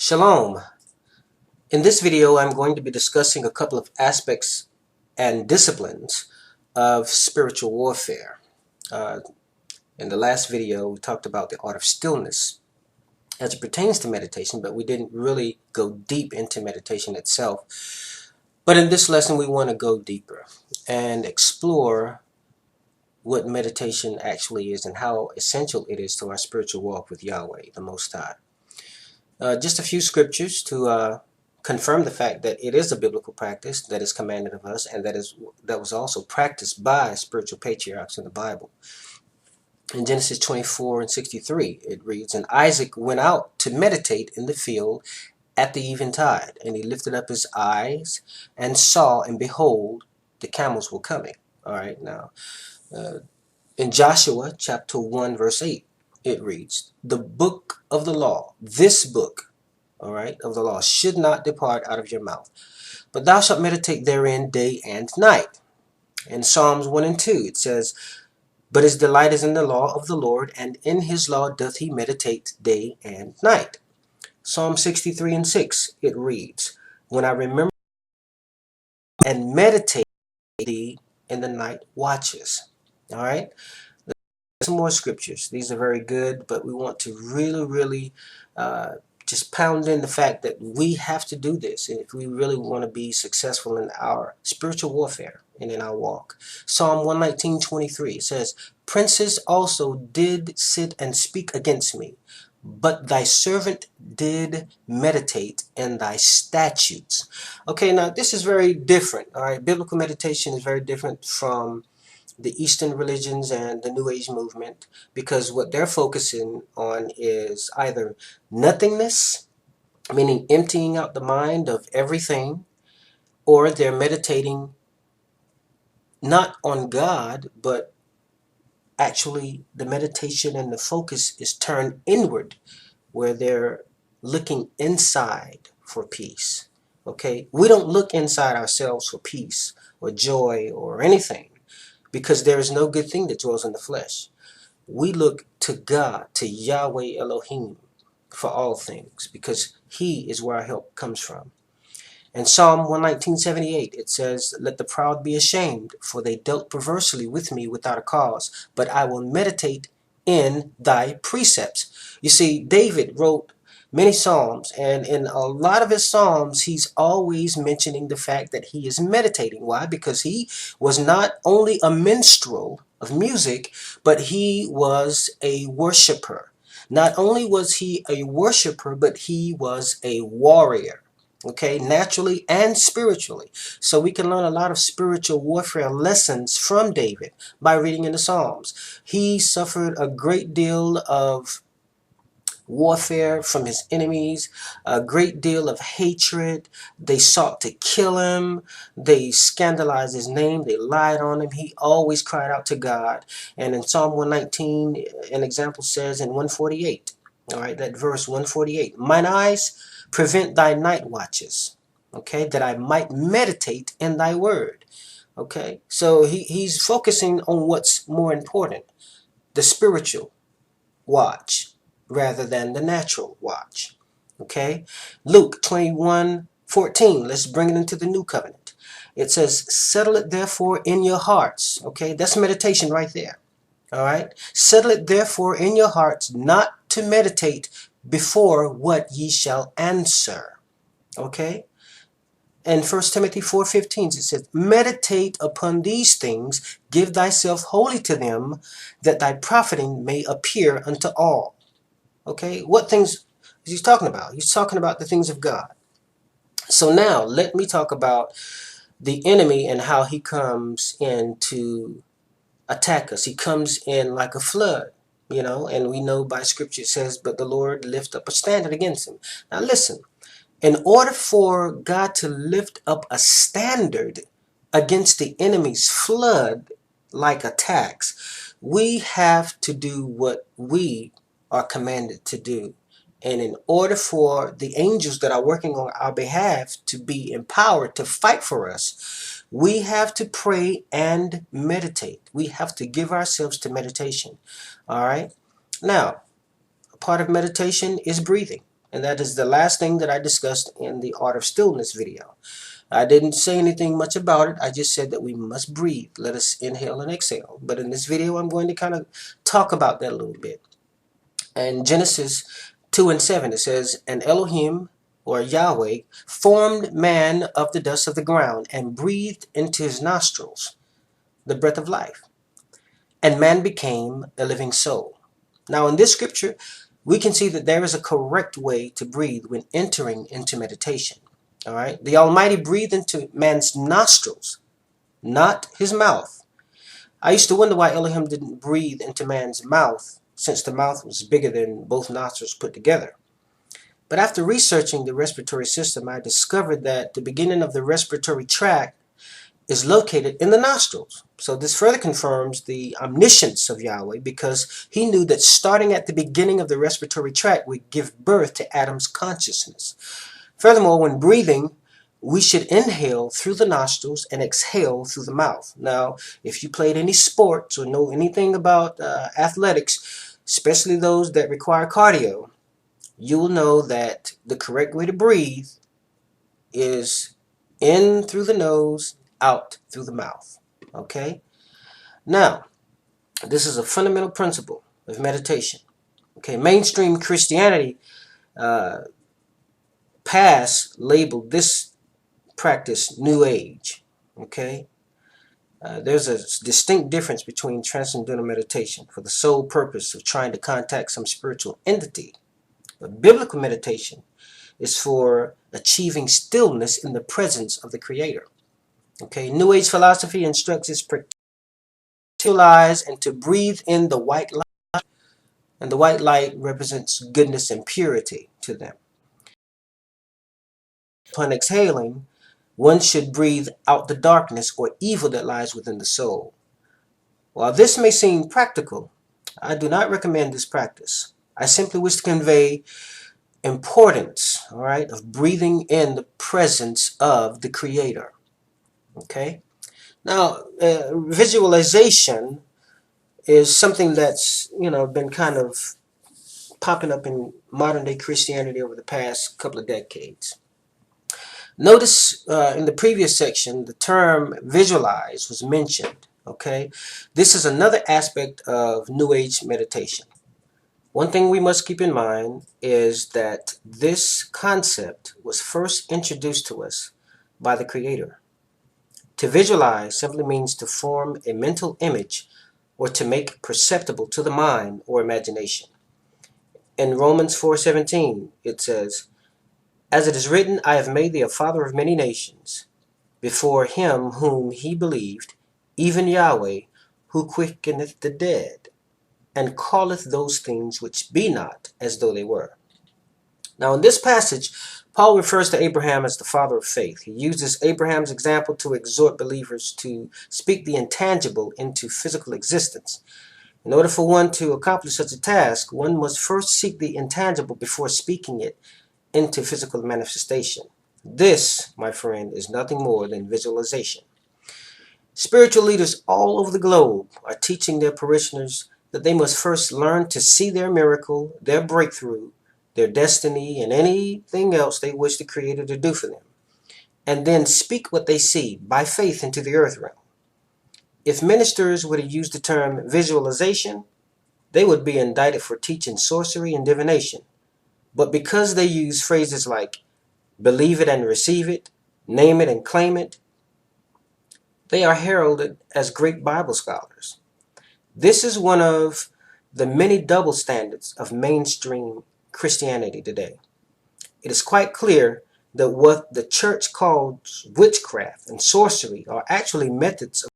Shalom. In this video, I'm going to be discussing a couple of aspects and disciplines of spiritual warfare. In the last video, we talked about the art of stillness as it pertains to meditation, but we didn't really go deep into meditation itself. But in this lesson, we want to go deeper and explore what meditation actually is and how essential it is to our spiritual walk with Yahweh, the Most High. Just a few scriptures to confirm the fact that it is a biblical practice that is commanded of us, and that was also practiced by spiritual patriarchs in the Bible. In Genesis 24:63, it reads, "And Isaac went out to meditate in the field at the eventide, and he lifted up his eyes and saw, and behold, the camels were coming." All right, now, in Joshua chapter 1, verse 8, it reads, "The book of the law, this book, all right, of the law, should not depart out of your mouth, but thou shalt meditate therein day and night." In Psalms 1 and 2, it says, "But his delight is in the law of the Lord, and in his law doth he meditate day and night." Psalm 63 and 6, it reads, "When I remember and meditate thee in the night watches." All right, some more scriptures. These are very good, but we want to really just pound in the fact that we have to do this if we really want to be successful in our spiritual warfare and in our walk. Psalm 119:23 says, "Princes also did sit and speak against me, but thy servant did meditate in thy statutes." Okay, now this is very different. All right, biblical meditation is very different from the Eastern religions and the New Age movement, because what they're focusing on is either nothingness, meaning emptying out the mind of everything, or they're meditating not on God, but actually the meditation and the focus is turned inward, where they're looking inside for peace. Okay, we don't look inside ourselves for peace or joy or anything, because there is no good thing that dwells in the flesh. We look to God, to Yahweh Elohim, for all things, because he is where our help comes from. In Psalm 119:78, it says, "Let the proud be ashamed, for they dealt perversely with me without a cause, but I will meditate in thy precepts." You see, David wrote many psalms, and in a lot of his psalms, he's always mentioning the fact that he is meditating. Why? Because he was not only a minstrel of music, but he was a worshiper. Not only was he a worshiper, but he was a warrior. Okay, naturally and spiritually. So we can learn a lot of spiritual warfare lessons from David by reading in the Psalms. He suffered a great deal of warfare from his enemies, a great deal of hatred. They sought to kill him. They scandalized his name. They lied on him. He always cried out to God. And in Psalm 119, an example says in 148, all right, that verse 148, "Mine eyes prevent thy night watches," okay, "that I might meditate in thy word." Okay, so he's focusing on what's more important, the spiritual watch, rather than the natural watch. Okay, Luke 21:14, let's bring it into the new covenant. It says, "Settle it therefore in your hearts." Okay, that's meditation right there. All right, "Settle it therefore in your hearts not to meditate before what ye shall answer." Okay, in 1 Timothy 4:15, it says, "Meditate upon these things, give thyself wholly to them, that thy profiting may appear unto all." Okay, what things is he talking about? He's talking about the things of God. So now let me talk about the enemy and how he comes in to attack us. He comes in like a flood, and we know by scripture it says, "But the Lord lift up a standard against him." Now listen, in order for God to lift up a standard against the enemy's flood like attacks, we have to do what we are commanded to do. And in order for the angels that are working on our behalf to be empowered to fight for us, we have to pray and meditate. We have to give ourselves to meditation. All right? Now, a part of meditation is breathing. And that is the last thing that I discussed in the Art of Stillness video. I didn't say anything much about it. I just said that we must breathe. Let us inhale and exhale. But in this video, I'm going to kind of talk about that a little bit. And Genesis 2:7, it says, "And Elohim," or Yahweh, "formed man of the dust of the ground and breathed into his nostrils the breath of life. And man became a living soul." Now in this scripture, we can see that there is a correct way to breathe when entering into meditation. All right. The Almighty breathed into man's nostrils, not his mouth. I used to wonder why Elohim didn't breathe into man's mouth, since the mouth was bigger than both nostrils put together. But after researching the respiratory system, I discovered that the beginning of the respiratory tract is located in the nostrils. So this further confirms the omniscience of Yahweh, because he knew that starting at the beginning of the respiratory tract would give birth to Adam's consciousness. Furthermore, when breathing, we should inhale through the nostrils and exhale through the mouth. Now, if you played any sports or know anything about athletics, especially those that require cardio, you will know that the correct way to breathe is in through the nose, out through the mouth. Okay? Now, this is a fundamental principle of meditation. Okay, mainstream Christianity past labeled this practice New Age. Okay? There's a distinct difference between transcendental meditation for the sole purpose of trying to contact some spiritual entity. But biblical meditation is for achieving stillness in the presence of the Creator. Okay, New Age philosophy instructs its practitioners to realize and to breathe in the white light, and the white light represents goodness and purity to them. Upon exhaling, one should breathe out the darkness or evil that lies within the soul. While this may seem practical, I do not recommend this practice. I simply wish to convey importance, all right, of breathing in the presence of the Creator. Okay? Now, visualization is something that's, been kind of popping up in modern day Christianity over the past couple of decades. Notice in the previous section, the term visualize was mentioned. Okay? This is another aspect of New Age meditation. One thing we must keep in mind is that this concept was first introduced to us by the Creator. To visualize simply means to form a mental image or to make perceptible to the mind or imagination. In Romans 4:17, it says, "As it is written, I have made thee a father of many nations, before him whom he believed, even Yahweh, who quickeneth the dead, and calleth those things which be not as though they were." Now in this passage, Paul refers to Abraham as the father of faith. He uses Abraham's example to exhort believers to speak the intangible into physical existence. In order for one to accomplish such a task, one must first seek the intangible before speaking it into physical manifestation. This, my friend, is nothing more than visualization. Spiritual leaders all over the globe are teaching their parishioners that they must first learn to see their miracle, their breakthrough, their destiny, and anything else they wish the Creator to do for them, and then speak what they see by faith into the earth realm. If ministers were to use the term visualization, they would be indicted for teaching sorcery and divination. But because they use phrases like believe it and receive it, name it and claim it, they are heralded as great Bible scholars. This is one of the many double standards of mainstream Christianity today. It is quite clear that what the church calls witchcraft and sorcery are actually methods